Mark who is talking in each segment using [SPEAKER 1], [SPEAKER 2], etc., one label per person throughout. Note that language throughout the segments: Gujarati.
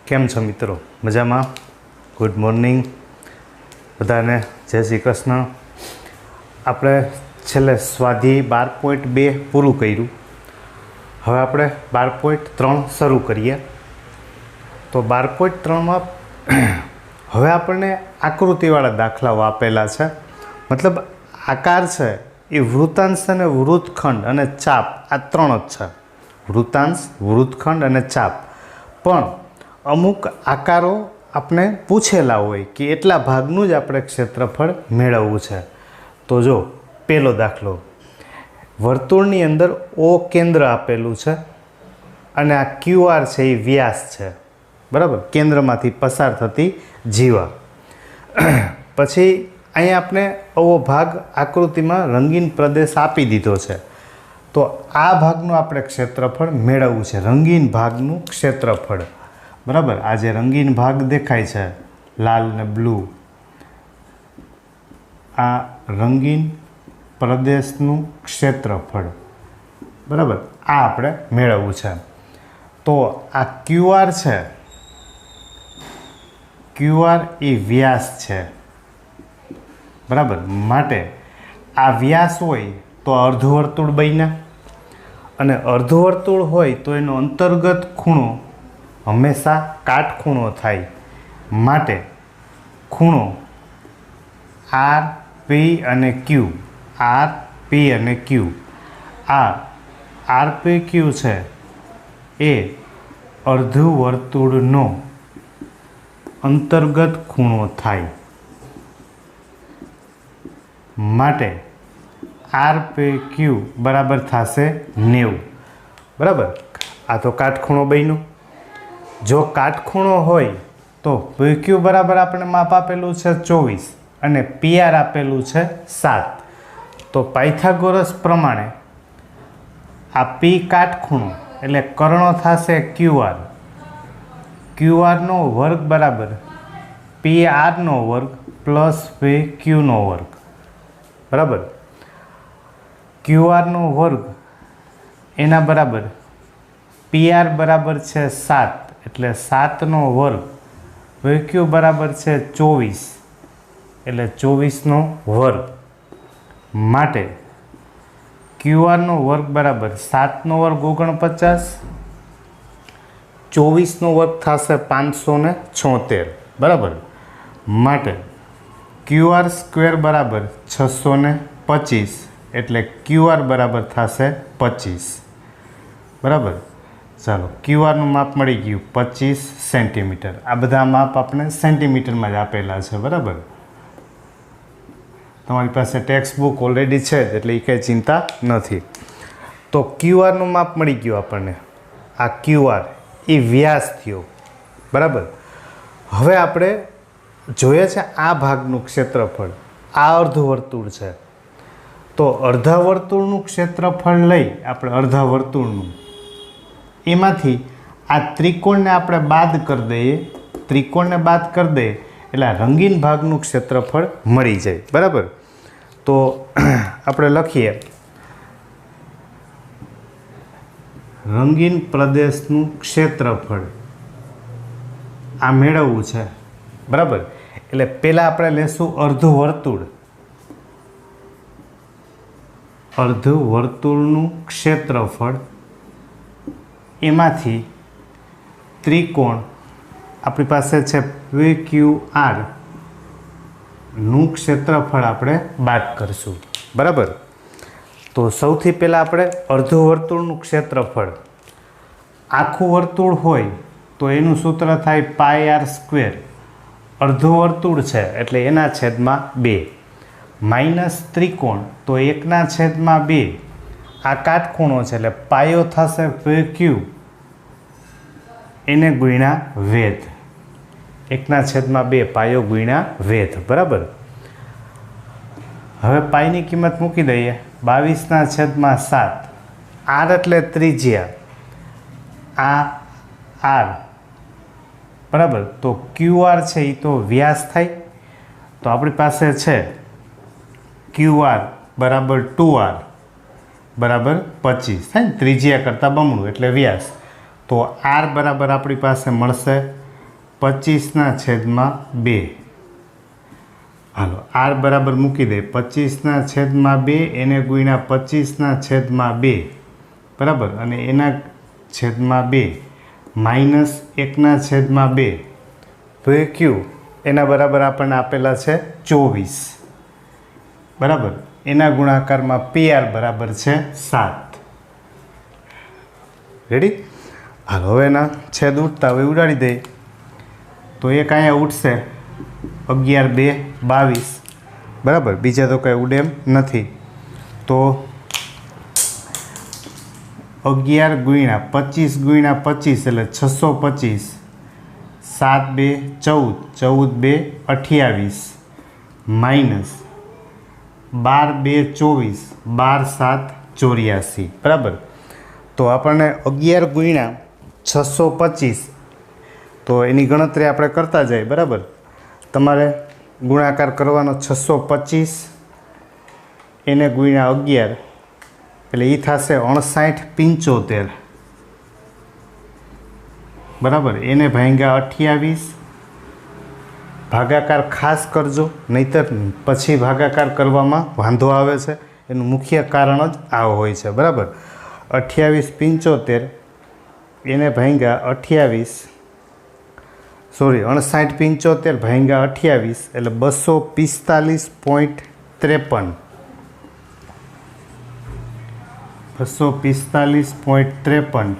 [SPEAKER 1] કેમ છો મિત્રો? મજામાં? ગુડ મોર્નિંગ બધાને, જય શ્રી કૃષ્ણ. આપણે છેલ્લે સ્વાધ્યાય 12.2 પૂરું કર્યું. હવે આપણે 12.3 શરૂ કરીએ. તો 12.3માં હવે આપણને આકૃતિવાળા દાખલાઓ આપેલા છે. મતલબ આકાર છે એ વૃત્તાંશ અને વૃત્તખંડ અને ચાપ, આ ત્રણ જ છે. વૃત્તાંશ, વૃત્તખંડ અને ચાપ. પણ અમુક આકારો આપણે પૂછેલા હોય કે એટલા ભાગનું જ આપણે ક્ષેત્રફળ મેળવવું છે. તો જો પહેલો દાખલો, વર્તુળની અંદર O કેન્દ્ર આપેલું છે અને આ QR છે એ વ્યાસ છે, બરાબર, કેન્દ્રમાંથી પસાર થતી જીવા. પછી અહીંયા આપણે આવો ભાગ આકૃતિમાં રંગીન પ્રદેશ આપી દીધો છે. તો આ ભાગનું આપણે ક્ષેત્રફળ મેળવવું છે, રંગીન ભાગનું ક્ષેત્રફળ, બરાબર. આ જે રંગીન ભાગ દેખાય છે લાલ ને બ્લુ, આ રંગીન પ્રદેશનું ક્ષેત્રફળ, બરાબર, આ આપણે મેળવવું છે. તો આ QR છે, QR એ વ્યાસ છે, બરાબર. માટે આ વ્યાસ હોય તો અર્ધવર્તુળ બન્યા, અને અર્ધવર્તુળ હોય તો એનો અંતર્ગત ખૂણો હંમેશા કાટખૂણો થાય. માટે ખૂણો R, P અને Q, R, P અને Q, આ RPQ છે એ અર્ધવર્તુળનો અંતર્ગત ખૂણો થાય. માટે RPQ બરાબર થશે 90, બરાબર. આ તો કાટખૂણો બન્યો. જો કાટખૂણો હોય તો PQ બરાબર આપણે માપ આપેલું છે 24 અને PR આપેલું છે 7. તો પાયથાગોરસ પ્રમાણે આ P કાટખૂણો એટલે કર્ણ થશે QR, QRનો વર્ગ બરાબર PRનો વર્ગ પ્લસ PQનો વર્ગ, બરાબર. QRનો વર્ગ એના બરાબર PR બરાબર છે 7 એટલે 7નો વર્ગ, PQ બરાબર છે 24 એટલે 24નો વર્ગ. માટે QRનો વર્ગ બરાબર 7નો વર્ગ 49, 24નો વર્ગ થશે 576, બરાબર. માટે QR સ્ક્વેર બરાબર 625 એટલે QR બરાબર થશે 25, બરાબર. ચાલો, QRનું માપ મળી ગયું 25 સેન્ટીમીટર. આ બધા માપ આપણે સેન્ટીમીટરમાં જ આપેલા છે, બરાબર. તમારી પાસે ટેક્સ્ટ બુક ઓલરેડી છે જ એટલે એ કંઈ ચિંતા નથી. તો QRનું માપ મળી ગયું આપણને. આ QR એ વ્યાસ થયો, બરાબર. હવે આપણે જોઈએ છે આ ભાગનું ક્ષેત્રફળ, આ અર્ધવર્તુળ છે. તો અડધા વર્તુળનું ક્ષેત્રફળ લઈ આપણે, અડધા વર્તુળનું, એમાંથી આ ત્રિકોણને આપણે બાદ કરી દઈએ. ત્રિકોણને બાદ કરી દઈએ એટલે રંગીન ભાગનું ક્ષેત્રફળ મળી જાય, બરાબર. તો આપણે લખીએ રંગીન પ્રદેશનું ક્ષેત્રફળ આ મેળવવું છે, બરાબર. એટલે પહેલાં આપણે લેશું અર્ધવર્તુળ, અર્ધવર્તુળનું ક્ષેત્રફળ, એમાંથી ત્રિકોણ આપણી પાસે છે PQR નું ક્ષેત્રફળ આપણે બાદ કરશું, બરાબર. તો સૌથી પહેલાં આપણે અર્ધવર્તુળનું ક્ષેત્રફળ, આખું વર્તુળ હોય તો એનું સૂત્ર થાય πr સ્ક્વેર, અર્ધવર્તુળ છે એટલે એના છેદમાં 2, માઇનસ ત્રિકોણ તો 1/2. આ કાટખૂણો છે એટલે પાયો થશે PQ એને ગુણ્યા વેધ, 1/2 પાયો ગુણ્યા વેધ, બરાબર. હવે પાઈની કિંમત મૂકી દઈએ 22/7. R એટલે ત્રિજ્યા, આ R, બરાબર. તો QR છે એ તો વ્યાસ થાય. તો આપણી પાસે છે QR બરાબર 2R બરાબર 25 થાય ને, ત્રિજ્યા કરતાં બમણું એટલે વ્યાસ. તો R બરાબર આપણી પાસે મળશે 25/2 હાલો આર બરાબર મૂકી દે 25/2 એને ગુણ્યા 25/2 બરાબર અને એના છેદમાં 2 માઇનસ 1/2 તો એ ક્યુ એના બરાબર આપણને આપેલા છે 24 બરાબર એના ગુણાકારમાં PR બરાબર છે 7 રેડી હાલ હવે એના છેદ ઉઠતા હવે ઉડાડી દઈએ તો એક અહીંયા ઉઠશે 11 2 22 બરાબર બીજા તો કંઈ ઉડે એમ નથી તો 11 ગુણ્યા 25 એટલે 625 7 2 14 14 2 28 માઇનસ 12 2 24 12 7 84 બરાબર તો આપણને 11 ગુણ્યા 625 તો એની ગણતરી આપણે કરતા જઈએ બરાબર તમારે ગુણાકાર કરવાનો 625 એને ગુણ્યા 11 એટલે એ થશે 59 75 બરાબર એને ભાગ્યા 28 ભાગાકાર ખાસ કરજો નહીંતર પછી ભાગાકાર કરવામાં વાંધો આવે છે એનું મુખ્ય કારણ જ આવો હોય છે બરાબર 28 75 એને ભાગ્યા 28 સોરી 59 75 ભાગ્યા 28 એટલે 245.53 245.53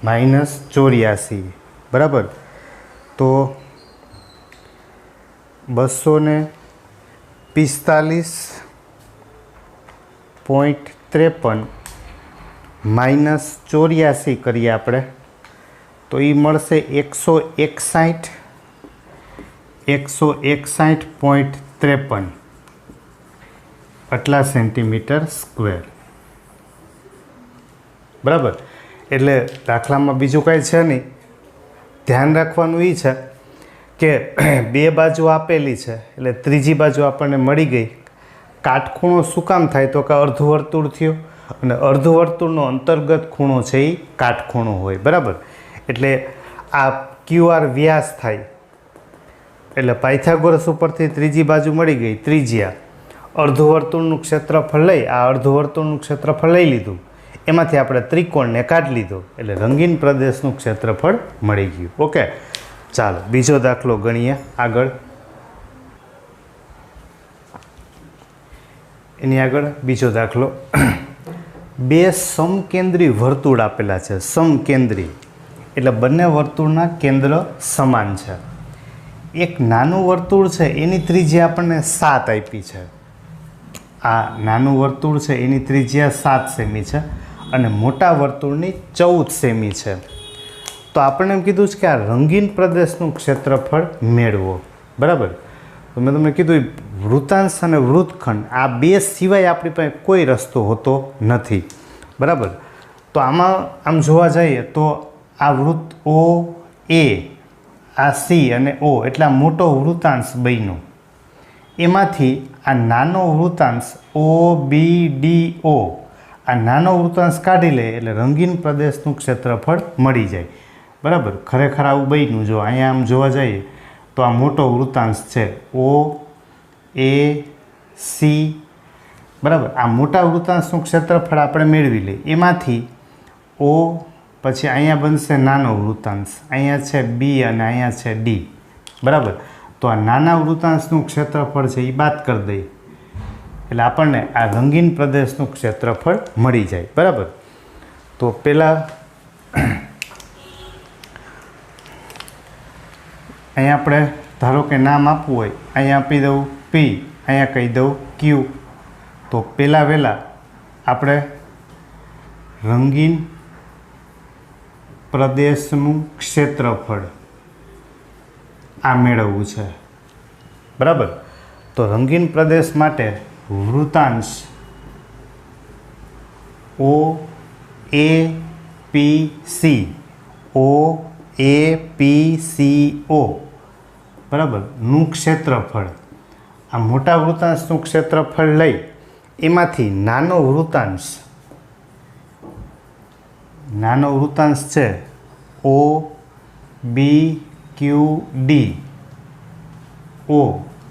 [SPEAKER 1] માઇનસ 84 બરાબર તો 245.53 માઇનસ 84 કરીએ આપણે તો એ મળશે 161.53 આટલા સેન્ટીમીટર સ્ક્વેર બરાબર એટલે દાખલામાં બીજું કાંઈ છે નહીં ધ્યાન રાખવાનું એ છે કે બે બાજુ આપેલી છે એટલે ત્રીજી બાજુ આપણને મળી ગઈ કાટખૂણો શું કામ થાય તો કે અર્ધવર્તુળ થયું અને અર્ધવર્તુળનો અંતર્ગત ખૂણો છે એ કાટખૂણો હોય બરાબર એટલે આ QR વ્યાસ થાય એટલે પાયથાગોરસ ઉપરથી ત્રીજી બાજુ મળી ગઈ ત્રિજ્યા અર્ધવર્તુળનું ક્ષેત્રફળ લઈ આ અર્ધવર્તુળનું ક્ષેત્રફળ લઈ લીધું એમાંથી આપણે ત્રિકોણને કાઢી લીધો એટલે રંગીન પ્રદેશનું ક્ષેત્રફળ મળી ગયું ઓકે ચાલો બીજો દાખલો ગણીએ આગળ એની આગળ બીજો દાખલો બે સમકેન્દ્રી વર્તુળ આપેલા છે સમકેન્દ્રી એટલે બંને વર્તુળના કેન્દ્ર સમાન છે એક નાનું વર્તુળ છે એની ત્રિજ્યા આપણને 7 આપી છે આ નાનું વર્તુળ છે એની ત્રિજ્યા 7 સેમી છે અને મોટા વર્તુળની 14 સેમી છે તો આપણને એમ કીધું છે કે આ રંગીન પ્રદેશનું ક્ષેત્રફળ મેળવો બરાબર તો મેં તમને કીધું વૃત્તાંશ અને વૃત્તખંડ આ બે સિવાય આપણી પાસે કોઈ રસ્તો હોતો નથી બરાબર તો આમાં આમ જોવા જઈએ તો આ વૃત્ત O A આ C અને O એટલા મોટો વૃત્તાંશ બન્યો એમાંથી આ નાનો વૃત્તાંશ OBDO આ નાનો વૃત્તાંશ કાઢી લે એટલે રંગીન પ્રદેશનું ક્ષેત્રફળ મળી જાય બરાબર ખરેખર આવું બન્યું જો અહીંયા આમ જોવા જઈએ તો આ મોટો વૃત્તાંશ છે OAC બરાબર આ મોટા વૃત્તાંશનું ક્ષેત્રફળ આપણે મેળવી લઈએ એમાંથી O પછી અહીંયા બનશે નાનો વૃત્તાંશ અહીંયા છે B અને અહીંયા છે D બરાબર તો આ નાના વૃત્તાંશનું ક્ષેત્રફળ છે એ બાદ કરી દઈએ એટલે આપણને આ રંગીન પ્રદેશનું ક્ષેત્રફળ મળી જાય બરાબર તો પહેલાં અહીંયા આપણે ધારો કે નામ આપવું હોય અહીંયા આપી દઉં P અહીંયા કહી દઉં Q તો પહેલાં વહેલા આપણે રંગીન પ્રદેશનું ક્ષેત્રફળ આ મેળવવું છે બરાબર તો રંગીન પ્રદેશ માટે વૃત્તાંશ OAPCO બરાબર નું ક્ષેત્રફળ આ મોટા વૃત્તાંશનું ક્ષેત્રફળ લઈ એમાંથી નાનો વૃત્તાંશ છે OBD QD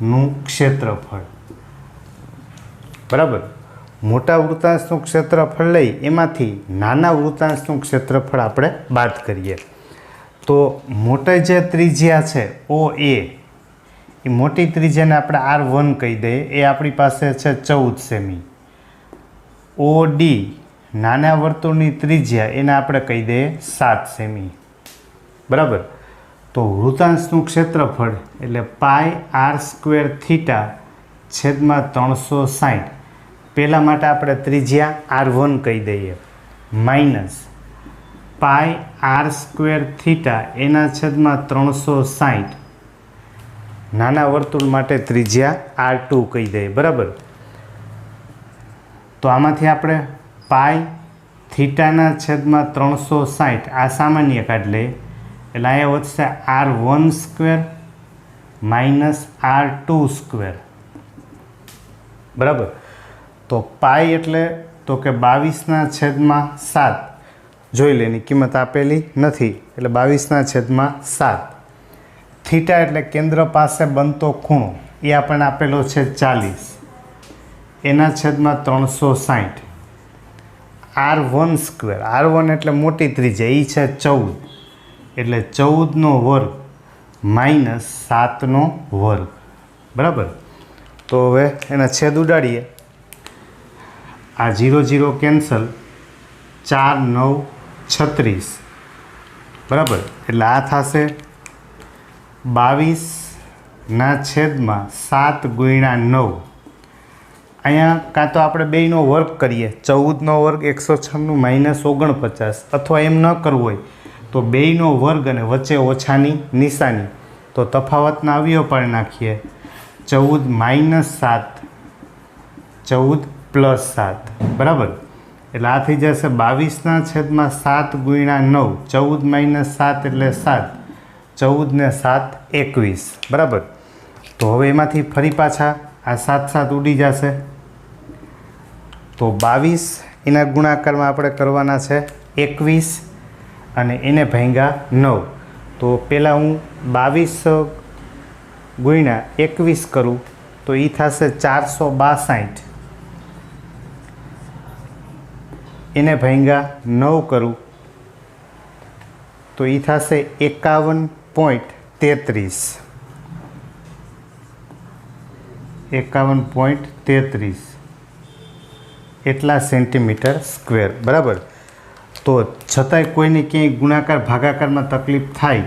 [SPEAKER 1] નું ક્ષેત્રફળ, બરાબર. મોટા વૃત્તાંશનું ક્ષેત્રફળ લઈ એમાંથી નાના વૃત્તાંશનું ક્ષેત્રફળ આપણે બાદ કરીએ. તો મોટી જે ત્રિજ્યા છે OA, એ મોટી ત્રિજ્યાને આપણે R1 કહી દઈએ. એ આપણી પાસે છે 14 સેમી. OD નાના વર્તુળની ત્રિજ્યા એને આપણે કહી દઈએ 7 સેમી, બરાબર. તો વૃત્તાંશનું ક્ષેત્રફળ એટલે πr² છેદમાં 360. પહેલાં માટે આપણે ત્રિજ્યા R1 કહી દઈએ માઇનસ πr² એના છેદમાં 360 નાના વર્તુળ માટે ત્રિજ્યા R2 કહી દઈએ, બરાબર. તો આમાંથી આપણે π છેદમાં 360 આ સામાન્ય કાઢી લઈએ એટલે અહીંયા વધશે R1² માઇનસ R2², બરાબર. તો પાઈ એટલે તો કે 22/7 જોઈ લે, એની કિંમત આપેલી નથી એટલે 22/7. થીટા એટલે કેન્દ્ર પાસે બનતો ખૂણો એ આપણને આપેલો છે 40, એના છેદમાં 360. R1² એટલે મોટી ત્રિજ્યા એ છે 14 એટલે 14² માઇનસ 7², બરાબર. તો હવે એના છેદ ઉડાડીએ. આ 0 0 કેન્સલ, 4 9 36, બરાબર. એટલે આ થશે 22/7 ગુણ્યા 9. અહીંયા કાં તો આપણે બેયનો વર્ગ કરીએ, 14નો વર્ગ 196 માઇનસ 49, અથવા એમ ન કરવું હોય તો બેયનો વર્ગ અને વચ્ચે ઓછાની નિશાની, તો તફાવતના અવયવ પાડી નાખીએ. 14 - 7 14 + 7, બરાબર. એટલે આ થઈ જશે 22/7 ગુણ્યા 9. 14 - 7 એટલે 7. 14 ને 7 21, બરાબર. તો હવે એમાંથી ફરી પાછા આ 7 7 ઉડી જશે. તો 22 એના ગુણાકારમાં આપણે કરવાના છે 21 અને એને ભાગ્યા 9. તો પહેલાં હું 22 ગુણ્યા 21 કરું તો એ થશે 462. એને ભાગ્યા 9 કરું તો એ થશે 51.33. 51.33 એટલા સેન્ટીમીટર સ્ક્વેર, બરાબર. તો છતાંય કોઈને ક્યાંય ગુણાકાર ભાગાકારમાં તકલીફ થાય,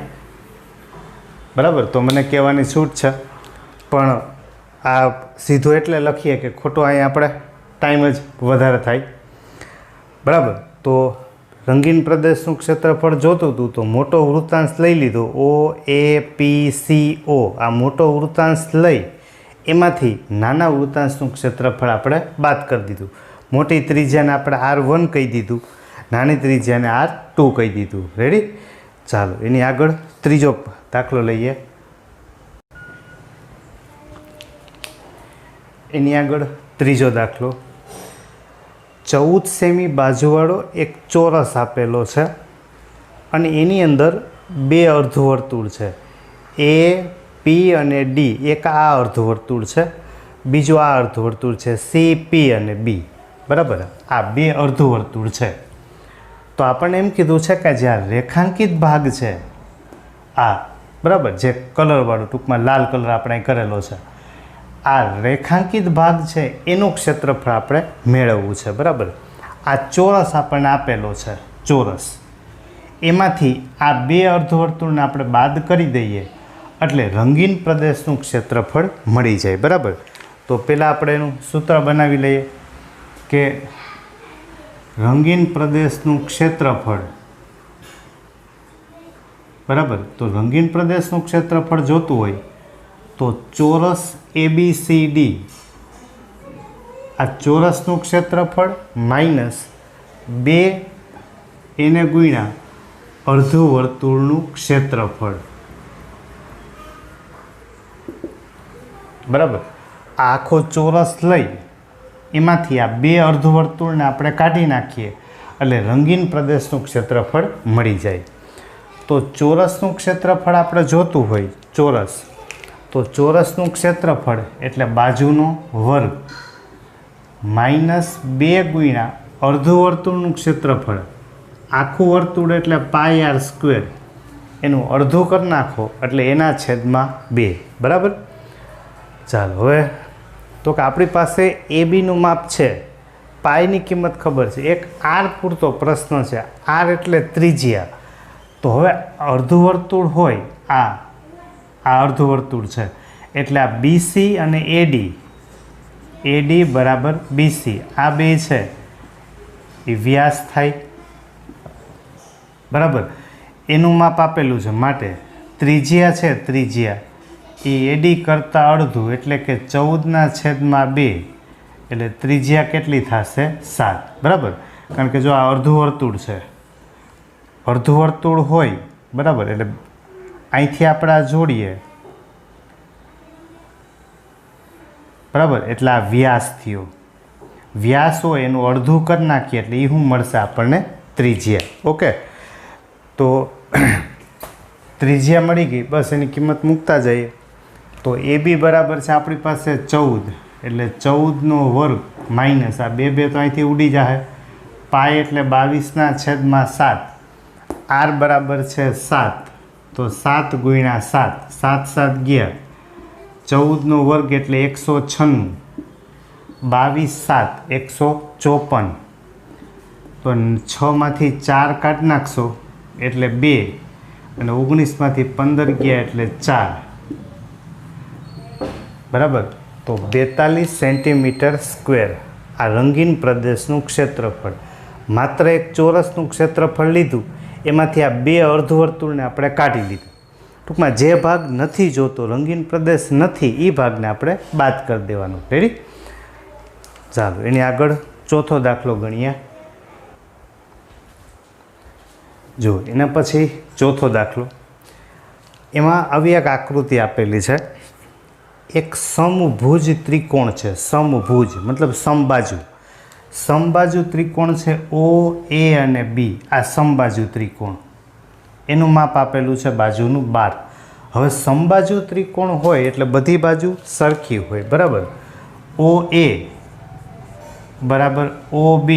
[SPEAKER 1] બરાબર, તો મને કહેવાની છૂટ છે. પણ આ સીધું એટલે લખીએ કે ખોટો અહીંયા આપણે ટાઈમ જ વધારે થાય, બરાબર. તો રંગીન પ્રદેશનું ક્ષેત્રફળ જોતું હતું તો મોટો વૃત્તાંશ લઈ લીધો OAPCO. આ મોટો વૃત્તાંશ લઈ એમાંથી નાના વૃત્તાંશનું ક્ષેત્રફળ આપણે બાદ કરી દીધું. મોટી ત્રિજ્યાને આપણે R1 કહી દીધું, નાની ત્રિજ્યાને R2 કહી દીધું. રેડી? ચાલો એની આગળ ત્રીજો દાખલો લઈએ. એની આગળ ત્રીજો દાખલો. 14 સેમી બાજુવાળો એક ચોરસ આપેલો છે અને એની અંદર બે અર્ધવર્તુળ છે, A, P અને D. એક આ અર્ધવર્તુળ છે, બીજું આ અર્ધવર્તુળ છે C, P અને B, બરાબર. આ બે અર્ધવર્તુળ છે. તો આપણને એમ કીધું છે કે જે આ રેખાંકિત ભાગ છે આ, બરાબર, જે કલરવાળું, ટૂંકમાં લાલ કલર આપણે કરેલો છે, આ રેખાંકિત ભાગ છે એનું ક્ષેત્રફળ આપણે મેળવવું છે, બરાબર. આ ચોરસ આપણને આપેલો છે, ચોરસ, એમાંથી આ બે અર્ધવર્તુળને આપણે બાદ કરી દઈએ એટલે રંગીન પ્રદેશનું ક્ષેત્રફળ મળી જાય, બરાબર. તો પહેલાં આપણે એનું સૂત્ર બનાવી લઈએ કે રંગીન પ્રદેશનું ક્ષેત્રફળ, બરાબર. તો રંગીન પ્રદેશનું ક્ષેત્રફળ જોતું હોય તો ચોરસ ABCD, આ ચોરસનું ક્ષેત્રફળ માઇનસ 2 એને ગુણ્યા અર્ધવર્તુળનું ક્ષેત્રફળ, બરાબર. આ આખો ચોરસ લઈ એમાંથી આ બે અર્ધવર્તુળને આપણે કાઢી નાખીએ એટલે રંગીન પ્રદેશનું ક્ષેત્રફળ મળી જાય. તો ચોરસનું ક્ષેત્રફળ આપણે જોતું હોય ચોરસ, તો ચોરસનું ક્ષેત્રફળ એટલે બાજુનો વર્ગ -2 ગુણ્યા અર્ધું વર્તુળનું ક્ષેત્રફળ, આખું વર્તુળ એટલે πr², એનું અડધું કરી નાખો એટલે એના છેદમાં 2, બરાબર. ચાલો હવે તો કે આપણી પાસે ABનું માપ છે, પાઈની કિંમત ખબર છે, એક આર પૂરતો પ્રશ્ન છે. આર એટલે ત્રિજ્યા. તો હવે અર્ધું વર્તુળ હોય, આ અર્ધું વર્તુળ છે એટલે આ BC અને AD બરાબર BC, આ બે છે એ વ્યાસ થાય, બરાબર. એનું માપ આપેલું છે, માટે ત્રિજ્યા છે, ત્રિજ્યા એ AD કરતાં અડધું એટલે કે 14/2, એટલે ત્રિજ્યા કેટલી થશે? 7, બરાબર. કારણ કે જો આ અર્ધું વર્તુળ છે, અર્ધું વર્તુળ હોય, બરાબર, એટલે અહીંથી આપણે આ જોડીએ, બરાબર, એટલે આ વ્યાસ થયો. વ્યાસ હોય એનું અડધું કરી નાખીએ એટલે એ શું મળશે આપણને? ત્રિજ્યા. ઓકે, તો ત્રિજ્યા મળી ગઈ, બસ એની કિંમત મૂકતા જઈએ. તો AB બરાબર છે આપણી પાસે 14, એટલે 14નો વર્ગ માઇનસ આ 2 તો અહીંથી ઉડી જાય, પાય એટલે 22/7, R બરાબર છે 7, તો 7 ગુણ્યા 7, 7 7 ગયા, 14નો વર્ગ એટલે 196, 22 7 154, તો 6માંથી 4 કાઢી નાખશો એટલે 2, અને 19માંથી 15 ગયા એટલે 4, બરાબર. તો 42 સેન્ટીમીટર સ્ક્વેર આ રંગીન પ્રદેશનું ક્ષેત્રફળ. માત્ર એક ચોરસનું ક્ષેત્રફળ લીધું, એમાંથી આ 2 અર્ધવર્તુળને આપણે કાઢી લીધું. ટૂંકમાં જે ભાગ નથી જોતો, રંગીન પ્રદેશ નથી, એ ભાગને આપણે બાદ કરી દેવાનો. રેડી? ચાલો એની આગળ ચોથો દાખલો ગણીએ. જો એના પછી ચોથો દાખલો, એમાં આવી એક આકૃતિ આપેલી છે. એક સમભુજ ત્રિકોણ છે, સમભુજ મતલબ સમબાજુ, સમબાજુ ત્રિકોણ છે OA અને B. આ સમબાજુ ત્રિકોણ, એનું માપ આપેલું છે બાજુનું 12. હવે સમબાજુ ત્રિકોણ હોય એટલે બધી બાજુ સરખી હોય, બરાબર. OA બરાબર OB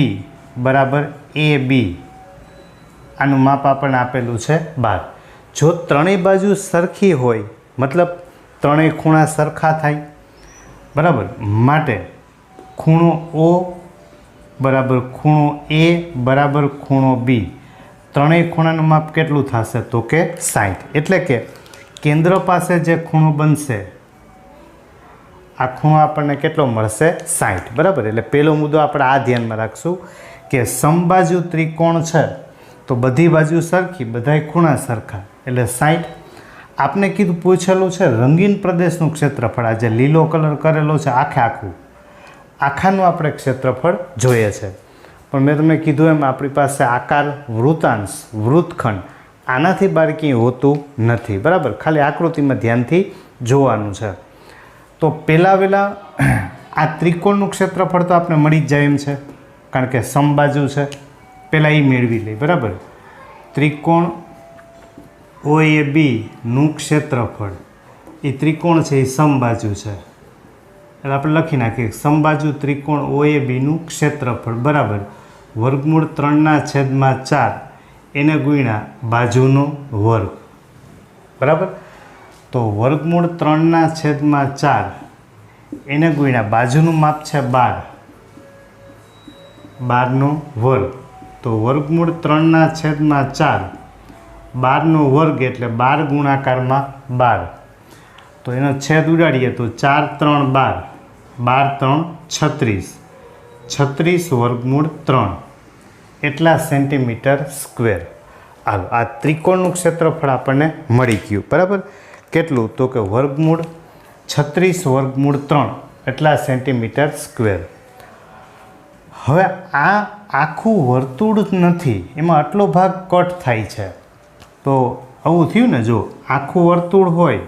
[SPEAKER 1] બરાબર AB, આનું માપ આપણને આપેલું છે 12. જો ત્રણેય બાજુ સરખી હોય મતલબ ત્રણેય ખૂણા સરખા થાય, બરાબર. માટે ખૂણો O બરાબર ખૂણો A બરાબર ખૂણો B, ત્રણેય ખૂણાનું માપ કેટલું થશે? તો કે 60. એટલે કે કેન્દ્ર પાસે જે ખૂણો બનશે, આ ખૂણો આપણને કેટલો મળશે? 60, બરાબર. એટલે પહેલો મુદ્દો આપણે આ ધ્યાનમાં રાખશું કે સમબાજુ ત્રિકોણ છે તો બધી બાજુ સરખી, બધાય ખૂણા સરખા, એટલે 60. આપને કીધું પૂછેલું છે રંગીન પ્રદેશનું ક્ષેત્રફળ. આ જે લીલો કલર કરેલો છે આખાનું આપણે ક્ષેત્રફળ જોઈએ છે. પણ મેં તમને કીધું એમ આપણી પાસે આકાર, વૃત્તાંશ, વૃત્તખંડ આનાથી બહાર ક્યાંય હોતું નથી, બરાબર. ખાલી આકૃતિમાં ધ્યાનથી જોવાનું છે. તો પહેલાં આ ત્રિકોણનું ક્ષેત્રફળ તો આપણે મળી જ જાય એમ છે, કારણ કે સમબાજુ છે. પહેલાં એ મેળવી લઈ, બરાબર. ત્રિકોણ OAB નું ક્ષેત્રફળ, એ ત્રિકોણ છે એ સમબાજુ છે, એટલે આપણે લખી નાખીએ સમબાજુ ત્રિકોણ OABનું ક્ષેત્રફળ બરાબર વર્ગમૂળ 3/4 એને ગુણ્યા બાજુનો વર્ગ, બરાબર. તો વર્ગમૂળ 3/4 એને ગુણ્યા બાજુનું માપ છે 12, 12નો વર્ગ. તો વર્ગમૂળ 3/4, 12નો વર્ગ એટલે 12 ગુણાકારમાં 12. તો એનો છેદ ઉડાડીએ તો 4 3 12, 12 3 36, 36 વર્ગમૂળ 3 એટલા સેન્ટીમીટર સ્ક્વેર. હાલો, આ ત્રિકોણનું ક્ષેત્રફળ આપણને મળી ગયું, બરાબર. કેટલું? તો કે વર્ગમૂળ 36 વર્ગમૂળ 3 એટલા સેન્ટીમીટર સ્ક્વેર. હવે આ આખું વર્તુળ નથી, એમાં આટલો ભાગ કટ થાય છે. તો આવું થયું ને, જો આખું વર્તુળ હોય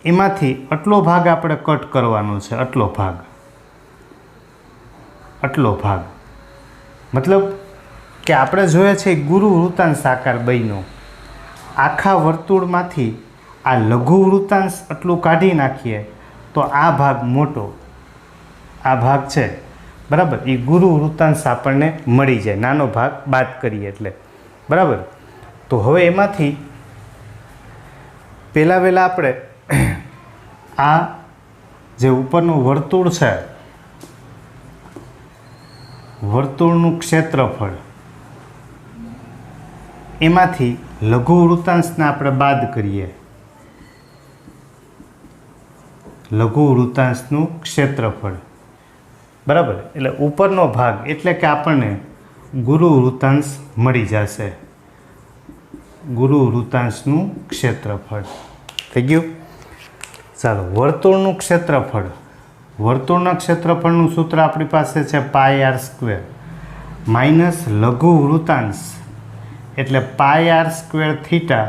[SPEAKER 1] એમાંથી આટલો ભાગ આપણે કટ કરવાનો છે, આટલો ભાગ મતલબ કે આપણે જોઈએ છે ગુરુ વૃત્તાંશ આકાર બન્યો, આખા વર્તુળમાંથી આ લઘુ વૃત્તાંશ આટલું કાઢી નાખીએ તો આ ભાગ મોટો, આ ભાગ છે બરાબર, એ ગુરુ વૃત્તાંશ આપણને મળી જાય, નાનો ભાગ બાદ કરીએ એટલે બરાબર. તો હવે એમાંથી પહેલાં આપણે આ જે ઉપરનું વર્તુળ છે, વર્તુળનું ક્ષેત્રફળ, એમાંથી લઘુ વૃત્તાંશને આપણે બાદ કરીએ, લઘુ વૃત્તાંશનું ક્ષેત્રફળ બરાબર. એટલે ઉપરનો ભાગ એટલે કે આપણને ગુરુ વૃત્તાંશ મળી જશે, ગુરુ વૃત્તાંશનું ક્ષેત્રફળ થઈ ગયું. ચાલો, વર્તુળનું ક્ષેત્રફળ, વર્તુળના ક્ષેત્રફળનું સૂત્ર આપણી પાસે છે πr² માઇનસ લઘુ વૃત્તાંશ એટલે πr² થીટા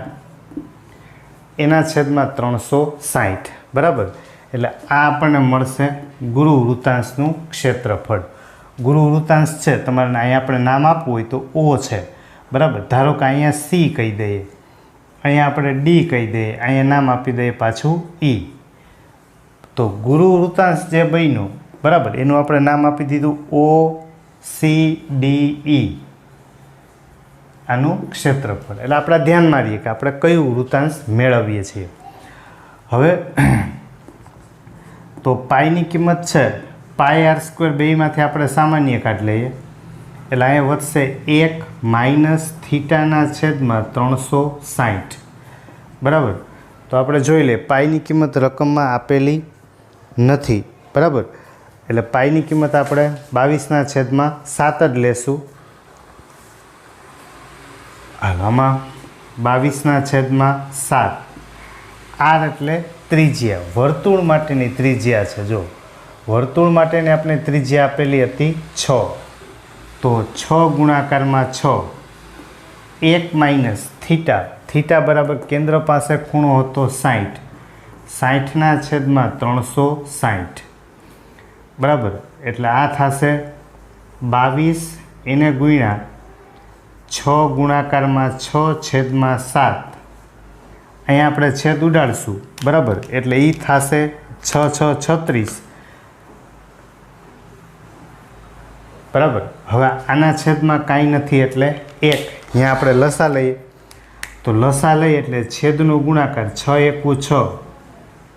[SPEAKER 1] એના છેદમાં 360 બરાબર. એટલે આ આપણને મળશે ગુરુ વૃત્તાંશનું ક્ષેત્રફળ. ગુરુ વૃત્તાંશ છે તમારે અહીંયા આપણે નામ આપવું હોય તો O છે બરાબર. ધારો કે અહીંયા C કહી દઈએ, અહીંયા આપણે D કહી દઈએ, અહીંયા નામ આપી દઈએ પાછું E. તો ગુરુ વૃત્તાંશ જે બન્યું બરાબર એનું આપણે નામ આપી દીધું OCDE, આનું ક્ષેત્રફળ. એટલે આપણે ધ્યાનમાં રહીએ કે આપણે કયું વૃત્તાંશ મેળવીએ છીએ. હવે તો પાઈની કિંમત છે πr² બેમાંથી આપણે સામાન્ય કાઢી લઈએ એટલે અહીંયા વધશે 1 માઇનસ થીટાના છેદમાં 360 બરાબર. તો આપણે જોઈ લઈએ પાઈની કિંમત રકમમાં આપેલી નથી બરાબર. એટલે પાઈની કિંમત આપણે 22/7 જ લેશું. આમાં 22/7 આર એટલે ત્રિજ્યા, વર્તુળ માટેની ત્રિજ્યા છે. જો વર્તુળ માટેની આપણે ત્રિજ્યા આપેલી હતી 6, તો 6 ગુણાકારમાં 6, 1 માઇનસ થીટા, થીટા બરાબર કેન્દ્ર પાસે ખૂણો હતો 60, 60/360 બરાબર. એટલે આ થશે 22 એને ગુણ્યા 6 ગુણાકારમાં 6/7. અહીંયા આપણે છેદ ઉડાડશું બરાબર. એટલે એ થશે 6 6 36 બરાબર. હવે આના છેદમાં કાંઈ નથી એટલે 1. અહીંયા આપણે લસા લઈએ તો લસા લઈએ એટલે છેદનો ગુણાકાર 6 એકુ 6,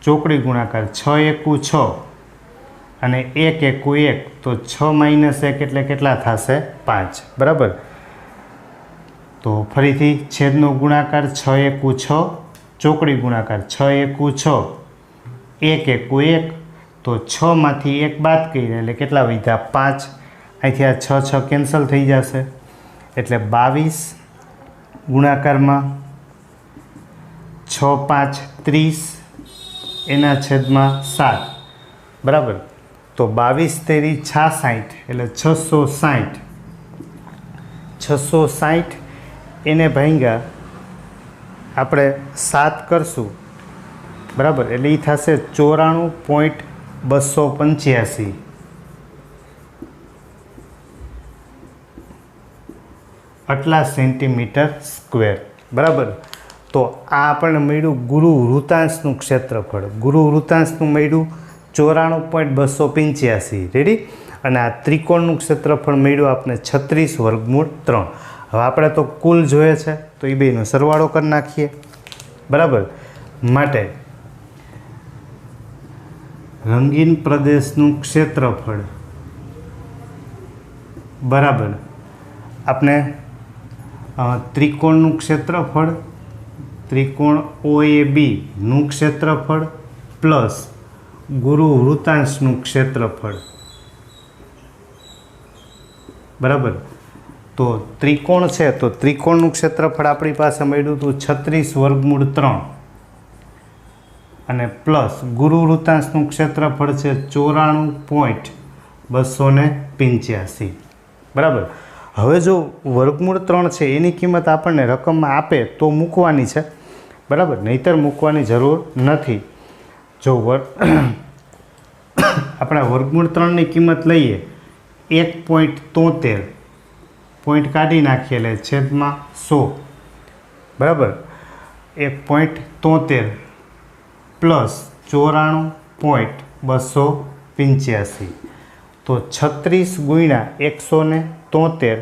[SPEAKER 1] ચોકડી ગુણાકાર 6 એકુ 6 અને 1 એકુ 1, તો 6 માઇનસ 1 એટલે કેટલા થશે 5 બરાબર. તો ફરીથી છેદનો ગુણાકાર 6 એકુ 6, ચોકડી ગુણાકાર 6 એકુ 6, 1 એકુ 1, તો 6 માંથી 1 બાદ કરીએ એટલે કેટલા વધ્યા 5. અહીંથી આ 6 6 કેન્સલ થઈ જશે એટલે 22 ગુણાકારમાં 6 5 30 એના છેદમાં 7 બરાબર. તો 22 તેરી 66 એટલે 660, 660 એને ભાંગ્યા આપણે 7 કરશું બરાબર. એટલે એ થશે 94.285 આટલા સેન્ટીમીટર સ્ક્વેર બરાબર. તો આ આપણને મળ્યું ગુરુ વૃત્તાંશનું ક્ષેત્રફળ. ગુરુ વૃત્તાંશનું મળ્યું 94.285 રેડી. અને આ ત્રિકોણનું ક્ષેત્રફળ મળ્યું આપણે 36√3. હવે આપણે તો કુલ જોઈએ છે તો એ બેનો સરવાળો કરી નાખીએ બરાબર. માટે રંગીન પ્રદેશનું ક્ષેત્રફળ બરાબર આપણે ત્રિકોણનું ક્ષેત્રફળ, ત્રિકોણ OAB નું ક્ષેત્રફળ પ્લસ ગુરુ વૃત્તાંશનું ક્ષેત્રફળ બરાબર. તો ત્રિકોણ છે તો ત્રિકોણનું ક્ષેત્રફળ આપણી પાસે મળ્યું હતું 36√3 અને પ્લસ ગુરુ વૃત્તાંશનું ક્ષેત્રફળ છે 94.285 બરાબર. હવે જો વર્ગમૂળ 3 છે એની કિંમત આપણને રકમમાં આપે તો મૂકવાની છે બરાબર, નહીંતર મૂકવાની જરૂર નથી. જો આપણા વર્ગમૂળ 3ની કિંમત લઈએ 1.73, પોઈન્ટ કાઢી નાખીએ એટલે છેદમાં 100 બરાબર. 1.73 પ્લસ 94.285 તો 36 ગુણ્યા 173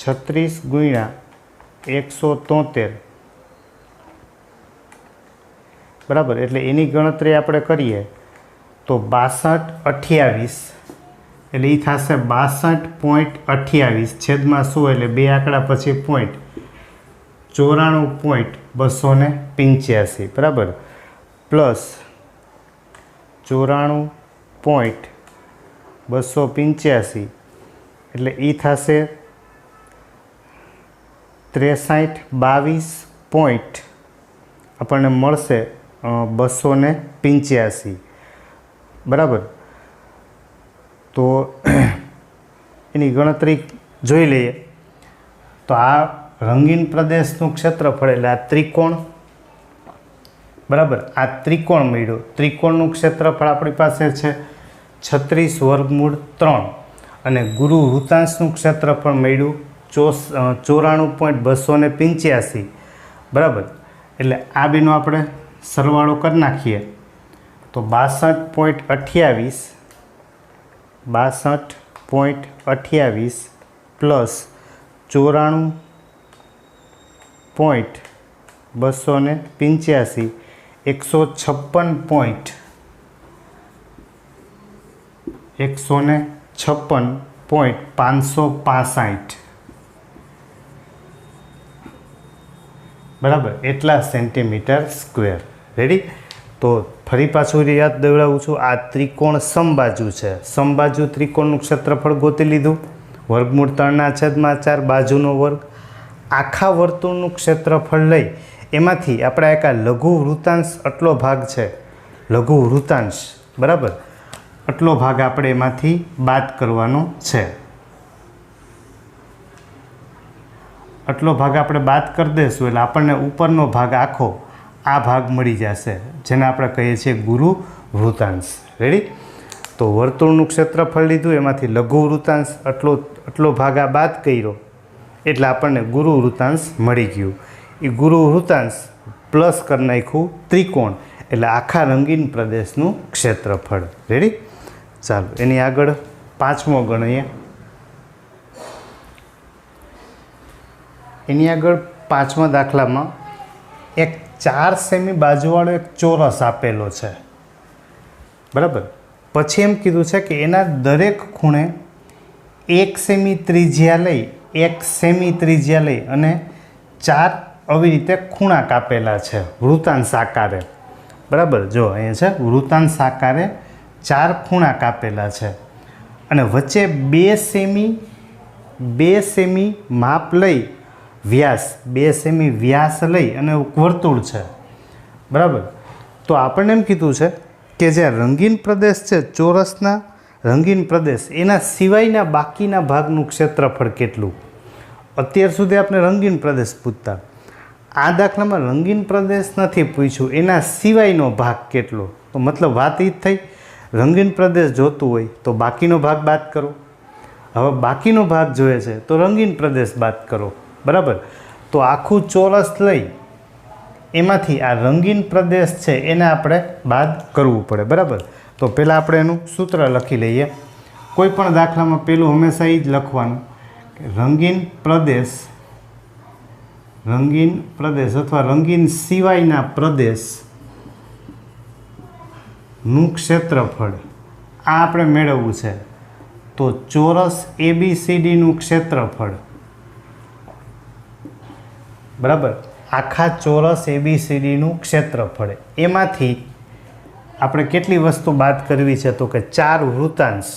[SPEAKER 1] 36 ગુણ્યા 173 બરાબર, એટલે એની ગણતરી આપણે કરીએ તો 6228 એટલે એ થશે 62.28 છેદમાં 100 એટલે બે આંકડા પછી પોઈન્ટ 94.285 બરાબર, પ્લસ 94.285 એટલે એ થશે 6322 પોઈન્ટ આપણને મળશે 285 બરાબર. તો એની ગણતરી જોઈ લઈએ તો આ રંગીન પ્રદેશનું ક્ષેત્રફળ એટલે આ ત્રિકોણ બરાબર, આ ત્રિકોણ મળ્યો. ત્રિકોણનું ક્ષેત્રફળ આપણી પાસે છે 36 વર્ગમૂળ 3 અને ગુરુ વૃત્તાંશનું ક્ષેત્રફળ મળ્યું 94.285 બરાબર. એટલે આ બેનો આપણે સરવાળો કરી નાખીએ તો 62.28 પ્લસ 94.285 156.565 બરાબર, એટલા સેન્ટીમીટર સ્ક્વેર. રેડી. તો ફરી પાછું યાદ દેવડાવું છું, આ ત્રિકોણ સમબાજુ છે. સમબાજુ ત્રિકોણનું ક્ષેત્રફળ ગોતી લીધું, વર્ગમૂળ 3/4 બાજુનો વર્ગ. આખા વર્તુળનું ક્ષેત્રફળ લઈ એમાંથી આપણે એક આ લઘુ વૃત્તાંશ આટલો ભાગ છે, લઘુ વૃત્તાંશ બરાબર, આટલો ભાગ આપણે એમાંથી બાદ કરવાનો છે. આટલો ભાગ આપણે બાદ કરી દઈશું એટલે આપણને ઉપરનો ભાગ આખો આ ભાગ મળી જશે, જેને આપણે કહીએ છીએ ગુરુ વૃત્તાંશ. રેડી. તો વર્તુળનું ક્ષેત્રફળ લીધું, એમાંથી લઘુ વૃત્તાંશ આટલો ભાગ આ બાદ કર્યો એટલે આપણને ગુરુ વૃત્તાંશ મળી ગયું. એ ગુરુ વૃત્તાંશ પ્લસ કરી નાખ્યું ત્રિકોણ એટલે આખા રંગીન પ્રદેશનું ક્ષેત્રફળ. રેડી. ચાલો એની આગળ પાંચમો ગણીએ. એની આગળ પાંચમા દાખલામાં એક 4 સેમી બાજુવાળો એક ચોરસ આપેલો છે બરાબર. પછી એમ કીધું છે કે એના દરેક ખૂણે 1 સેમી ત્રિજ્યા લઈ 1 સેમી ત્રિજ્યા લઈ અને 4 આવી રીતે ખૂણા કાપેલા છે વૃત્તાંશ આકારે બરાબર. જો અહીંયા છે વૃત્તાંશ આકારે 4 ખૂણા કાપેલા છે અને વચ્ચે 2 સેમી માપ લઈ વ્યાસ 2 સેમી વ્યાસ લઈ અને વર્તુળ છે બરાબર. તો આપણને એમ કીધું છે કે જે રંગીન પ્રદેશ છે ચોરસના રંગીન પ્રદેશ એના સિવાયના બાકીના ભાગનું ક્ષેત્રફળ કેટલું. અત્યાર સુધી આપણે રંગીન પ્રદેશ પૂછતા, આ દાખલામાં રંગીન પ્રદેશ નથી પૂછ્યું, એના સિવાયનો ભાગ કેટલો. તો મતલબ વાત એ જ થઈ, રંગીન પ્રદેશ જોતું હોય તો બાકીનો ભાગ બાદ કરો. હવે બાકીનો ભાગ જોઈએ છે તો રંગીન પ્રદેશ બાદ કરો બરાબર. તો આખું ચોરસ લઈ એમાંથી આ રંગીન પ્રદેશ છે એને આપણે બાદ કરવું પડે બરાબર. તો પહેલાં આપણે એનું સૂત્ર લખી લઈએ. કોઈ પણ દાખલામાં પહેલું હંમેશા એ જ લખવાનું કે રંગીન પ્રદેશ અથવા રંગીન સિવાયના પ્રદેશનું ક્ષેત્રફળ આ આપણે મેળવવું છે. તો ચોરસ ABCDનું ક્ષેત્રફળ બરાબર, આખા ચોરસ ABCDનું ક્ષેત્રફળ એમાંથી આપણે કેટલી વસ્તુ બાદ કરવી છે તો કે 4 વૃત્તાંશ,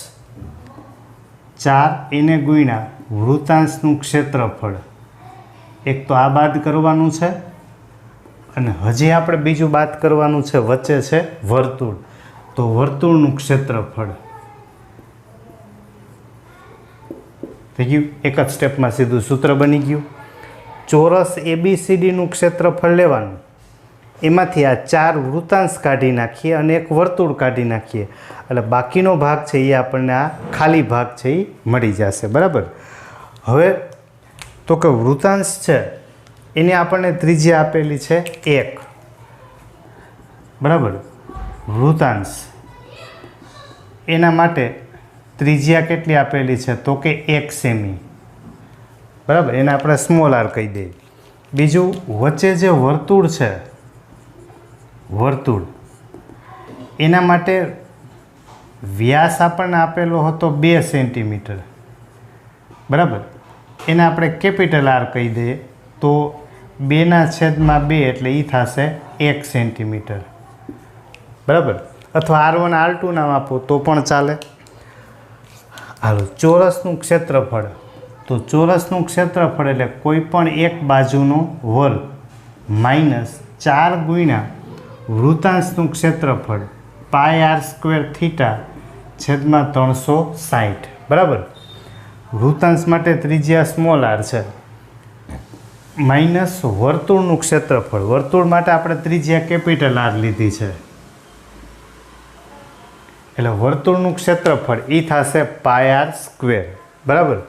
[SPEAKER 1] 4 એને ગુણ્યા વૃત્તાંશનું ક્ષેત્રફળ. એક તો આ બાદ કરવાનું છે અને હજી આપણે બીજું બાદ કરવાનું છે, વચ્ચે છે વર્તુળ. તો વર્તુળનું ક્ષેત્રફળ થઈ ગયું. એક જ સ્ટેપમાં સીધું સૂત્ર બની ગયું. ચોરસ ABCDનું ક્ષેત્રફળ લેવાનું, એમાંથી આ 4 વૃત્તાંશ કાઢી નાખીએ અને એક વર્તુળ કાઢી નાખીએ એટલે બાકીનો ભાગ છે એ આપણને આ ખાલી ભાગ છે એ મળી જશે બરાબર. હવે તો કે વૃત્તાંશ છે એની આપણને ત્રિજ્યા આપેલી છે 1, બરાબર. વૃતાંશ એના માટે ત્રિજ્યા કેટલી આપેલી છે તો કે 1 સેમી, બરાબર. એને આપણે સ્મોલ આર કહી દઈએ. બીજું, વચ્ચે જે વર્તુળ છે, વર્તુળ એના માટે વ્યાસ આપણને આપેલો હતો 2 સેન્ટીમીટર, બરાબર. એને આપણે કેપિટલ આર કહી દઈએ તો 2/2 એટલે એ થશે 1 સેન્ટીમીટર, બરાબર. અથવા R1 R2 નામ આપો તો પણ ચાલે. હાલો, ચોરસનું ક્ષેત્રફળ. તો ચોરસનું ક્ષેત્રફળ એટલે કોઈ પણ એક બાજુનો વર્ગ માઇનસ 4 ગુણ્યા વૃતાંશનું ક્ષેત્રફળ πr² θ છેદમાં 360, બરાબર. વૃતાંશ માટે ત્રિજ્યા સ્મોલ આર છે, માઇનસ વર્તુળનું ક્ષેત્રફળ. વર્તુળ માટે આપણે ત્રિજ્યા કેપિટલ આર લીધી છે, એટલે વર્તુળનું ક્ષેત્રફળ એ થશે πr², બરાબર.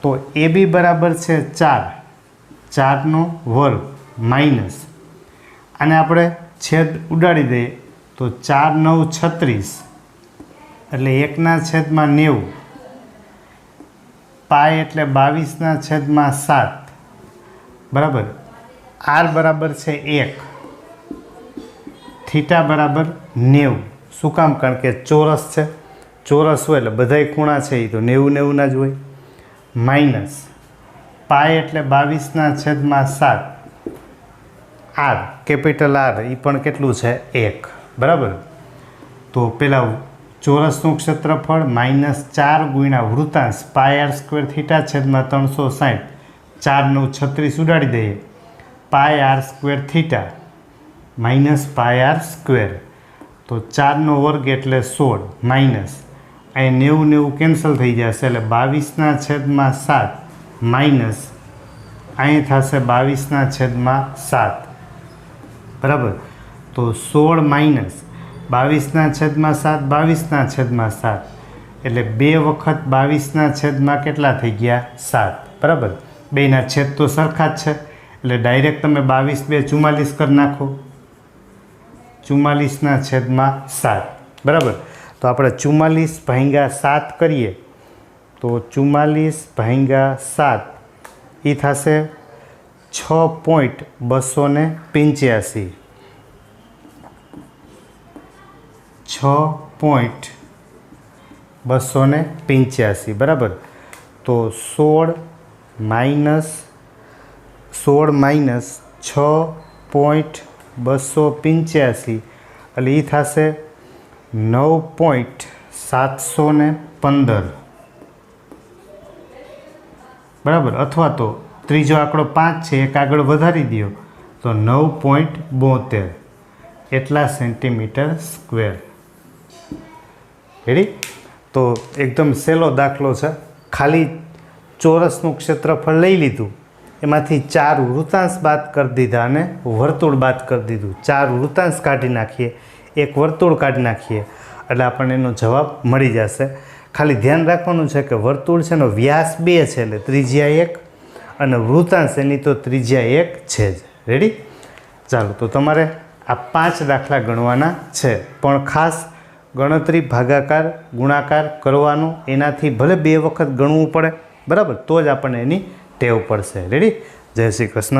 [SPEAKER 1] તો AB બરાબર છે 4, 4નો વર્ગ માઇનસ, અને આપણે છેદ ઉડાડી દઈએ તો 4 9 36 એટલે 1/90, પાય એટલે 22/7, બરાબર. આર બરાબર છે 1, થીટા બરાબર 90. શું કામ? કારણ કે ચોરસ છે, ચોરસ હોય એટલે બધાય ખૂણા છે એ તો 90 જ હોય. માઇનસ પાય એટલે 22/7, આર કેપિટલ આર એ પણ કેટલું છે 1, બરાબર. તો પેલા ચોરસનું ક્ષેત્રફળ -4 ગુણ્યા વૃતાંશ πr² θ છેદમાં 360, 4 9 36 ઉડાડી દઈએ, πr² θ માઇનસ πr², તો 4નો વર્ગ એટલે 16, માઇનસ અહીં 90 કેન્સલ થઈ જશે એટલે 22/7 માઇનસ અહીં થશે 22/7, બરાબર. તો 16 માઇનસ 22/7 22/7 એટલે 2 વખત 22/7 કેટલા થઈ ગયા? 7, બરાબર. બેના છેદ તો સરખા જ છે એટલે ડાયરેક્ટ તમે 22 2 44 કરી નાખો, 44/7, બરાબર. તો આપણે 44/7 કરીએ તો 44/7 એ થશે 6.285, 6.285, બરાબર. તો 16 માઇનસ 6.285 એટલે એ થશે 9.715, બરાબર. અથવા તો ત્રીજો આંકડો 5 છે, એક આગળ વધારી દો તો 9.72 એટલા સેન્ટીમીટર સ્ક્વેર. રેડી? તો એકદમ સહેલો દાખલો છે. ખાલી ચોરસનું ક્ષેત્રફળ લઈ લીધું, એમાંથી 4 વૃતાંશ બાદ કરી દીધા અને વર્તુળ બાદ કરી દીધું. 4 વૃતાંશ કાઢી નાખીએ, 1 વર્તુળ કાઢી નાખીએ એટલે આપણને એનો જવાબ મળી જશે. ખાલી ધ્યાન રાખવાનું છે કે વર્તુળ છે એનો વ્યાસ 2 છે એટલે ત્રિજ્યા 1, અને વૃતાંશ એની તો ત્રિજ્યા 1 છે જ. રેડી? ચાલો, તો તમારે આ 5 દાખલા ગણવાના છે, પણ ખાસ ગણતરી ભાગાકાર ગુણાકાર કરવાનું, એનાથી ભલે 2 વખત ગણવું પડે, બરાબર, તો જ આપણને એની ટેવ પડશે. રેડી? જય શ્રી કૃષ્ણ.